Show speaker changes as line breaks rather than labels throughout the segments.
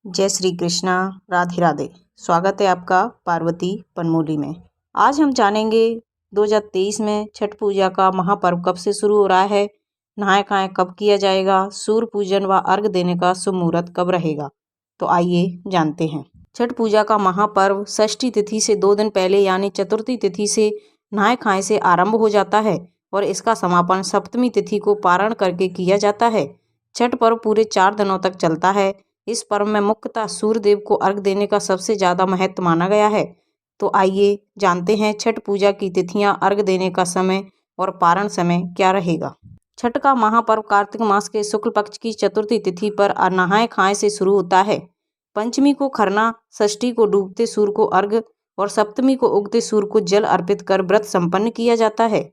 जय श्री कृष्णा। राधे राधे। स्वागत है आपका पार्वती पनमोली में। आज हम जानेंगे 2023 में छठ पूजा का महापर्व कब से शुरू हो रहा है, नहाय खाएं कब किया जाएगा, सूर्य पूजन व अर्घ देने का शुभ मुहूर्त कब रहेगा। तो आइए जानते हैं। छठ पूजा का महापर्व षष्ठी तिथि से 2 दिन पहले यानी चतुर्थी तिथि से नहाय खाएं से आरंभ हो जाता है और इसका समापन सप्तमी तिथि को पारण करके किया जाता है। छठ पर्व पूरे 4 दिनों तक चलता है। इस पर्व में मुख्यतः सूर्य देव को अर्घ देने का सबसे ज़्यादा महत्व माना गया है। तो आइए जानते हैं छठ पूजा की तिथियां, अर्घ देने का समय और पारण समय क्या रहेगा। छठ का महापर्व कार्तिक मास के शुक्ल पक्ष की चतुर्थी तिथि पर नहाय खाएं से शुरू होता है। पंचमी को खरना, षष्ठी को डूबते सूर्य को अर्घ और सप्तमी को उगते सूर्य को जल अर्पित कर व्रत संपन्न किया जाता है।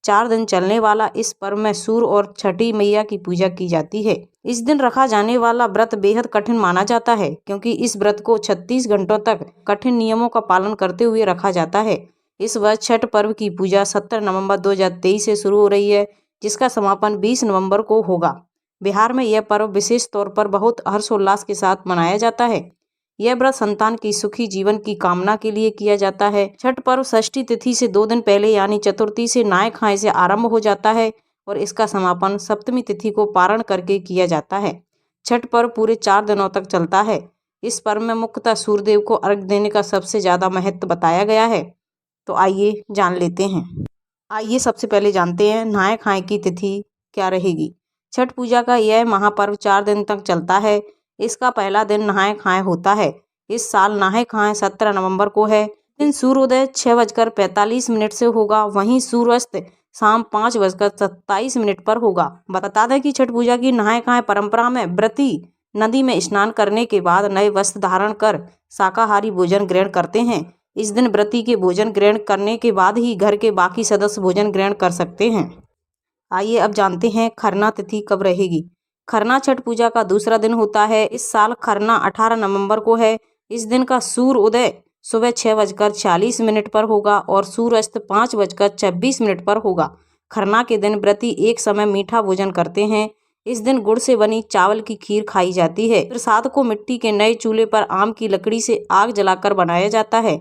4 दिन चलने वाला इस पर्व में सूर्य और छठी मैया की पूजा की जाती है। इस दिन रखा जाने वाला व्रत बेहद कठिन माना जाता है क्योंकि इस व्रत को 36 घंटों तक कठिन नियमों का पालन करते हुए रखा जाता है। इस वर्ष छठ पर्व की पूजा 17 नवंबर 2023 से शुरू हो रही है, जिसका समापन 20 नवंबर को होगा। बिहार में यह पर्व विशेष तौर पर बहुत हर्षोल्लास के साथ मनाया जाता है। यह व्रत संतान की सुखी जीवन की कामना के लिए किया जाता है। छठ पर्व षष्ठी तिथि से 2 दिन पहले यानी चतुर्थी से नहाय खाएं से आरंभ हो जाता है और इसका समापन सप्तमी तिथि को पारण करके किया जाता है। छठ पर्व पूरे 4 दिनों तक चलता है। इस पर्व में मुख्यतः सूर्यदेव को अर्घ देने का सबसे ज़्यादा महत्व बताया गया है। तो आइए जान लेते हैं। आइए सबसे पहले जानते हैं नहाय खाएं की तिथि क्या रहेगी। छठ पूजा का यह महापर्व 4 दिन तक चलता है। इसका पहला दिन नहाय खाएं होता है। इस साल नहाय खाएं 17 नवंबर को है। दिन सूर्योदय 6:45 से होगा, वहीं सूर्यास्त शाम 5:27 पर होगा। बता दें कि छठ पूजा की नहाय खाएं परंपरा में व्रती नदी में स्नान करने के बाद नए वस्त्र धारण कर शाकाहारी भोजन ग्रहण करते हैं। इस दिन व्रती के भोजन ग्रहण करने के बाद ही घर के बाकी सदस्य भोजन ग्रहण कर सकते हैं। आइए अब जानते हैं खरना तिथि कब रहेगी। खरना छठ पूजा का दूसरा दिन होता है। इस साल खरना 18 नवंबर को है। इस दिन का सूर्य उदय सुबह 6:40 पर होगा और सूर्यास्त 5:26 पर होगा। खरना के दिन व्रती एक समय मीठा भोजन करते हैं। इस दिन गुड़ से बनी चावल की खीर खाई जाती है। प्रसाद को मिट्टी के नए चूल्हे पर आम की लकड़ी से आग जलाकर बनाया जाता है।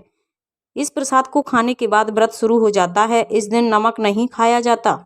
इस प्रसाद को खाने के बाद व्रत शुरू हो जाता है। इस दिन नमक नहीं खाया जाता।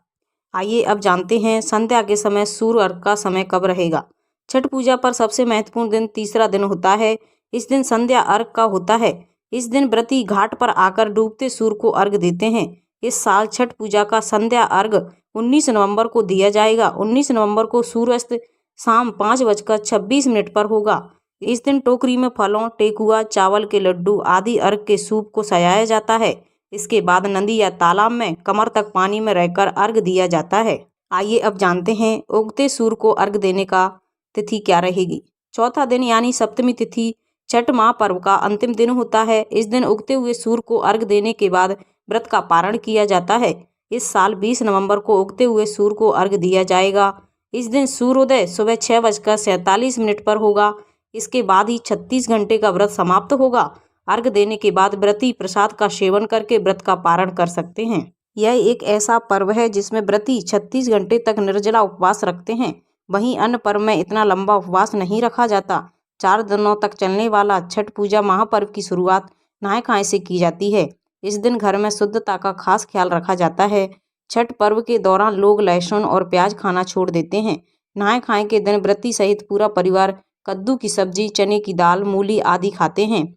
आइए अब जानते हैं संध्या के समय सूर्य अर्घ का समय कब रहेगा। छठ पूजा पर सबसे महत्वपूर्ण दिन तीसरा दिन होता है। इस दिन संध्या अर्घ का होता है। इस दिन व्रती घाट पर आकर डूबते सूर्य को अर्घ देते हैं। इस साल छठ पूजा का संध्या अर्घ 19 नवंबर को दिया जाएगा। 19 नवंबर को सूर्यास्त शाम 5:26 पर होगा। इस दिन टोकरी में फलों, ठेकुआ, चावल के लड्डू आदि अर्घ के सूप को सजाया जाता है। इसके बाद नदी या तालाब में कमर तक पानी में रहकर अर्घ दिया जाता है। आइए अब जानते हैं उगते सूर्य को अर्घ देने का तिथि क्या रहेगी। चौथा दिन यानी सप्तमी तिथि छठ महापर्व का अंतिम दिन होता है। इस दिन उगते हुए सूर्य को अर्घ देने के बाद व्रत का पारण किया जाता है। इस साल 20 नवंबर को उगते हुए सूर्य को अर्घ दिया जाएगा। इस दिन सूर्योदय सुबह 6:47 पर होगा। इसके बाद ही 36 घंटे का व्रत समाप्त होगा। अर्घ देने के बाद व्रती प्रसाद का सेवन करके व्रत का पारण कर सकते हैं। यह एक ऐसा पर्व है जिसमें व्रती 36 घंटे तक निर्जला उपवास रखते हैं। वहीं अन्य पर्व में इतना लंबा उपवास नहीं रखा जाता। 4 दिनों तक चलने वाला छठ पूजा महापर्व की शुरुआत नहाय खाएं से की जाती है। इस दिन घर में शुद्धता का खास ख्याल रखा जाता है। छठ पर्व के दौरान लोग लहसुन और प्याज खाना छोड़ देते हैं। नहाय खाएं के दिन व्रती सहित पूरा परिवार कद्दू की सब्जी, चने की दाल, मूली आदि खाते हैं।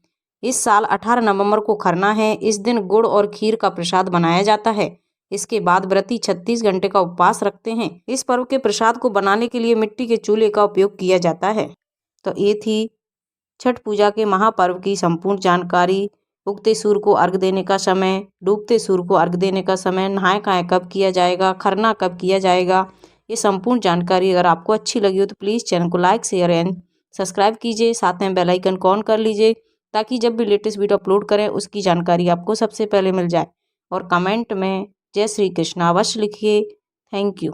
इस साल 18 नवंबर को खरना है। इस दिन गुड़ और खीर का प्रसाद बनाया जाता है। इसके बाद व्रती 36 घंटे का उपवास रखते हैं। इस पर्व के प्रसाद को बनाने के लिए मिट्टी के चूल्हे का उपयोग किया जाता है। तो ये थी छठ पूजा के महापर्व की संपूर्ण जानकारी। उगते सूर्य को अर्घ देने का समय, डूबते सूर्य को अर्घ देने का समय, नहाय खाएं कब किया जाएगा, खरना कब किया जाएगा, ये संपूर्ण जानकारी अगर आपको अच्छी लगी हो तो प्लीज़ चैनल को लाइक, शेयर एंड सब्सक्राइब कीजिए। साथ में बेल आइकन को ऑन कर लीजिए ताकि जब भी लेटेस्ट वीडियो अपलोड करें उसकी जानकारी आपको सबसे पहले मिल जाए। और कमेंट में जय श्री कृष्ण अवश्य लिखिए। Thank you.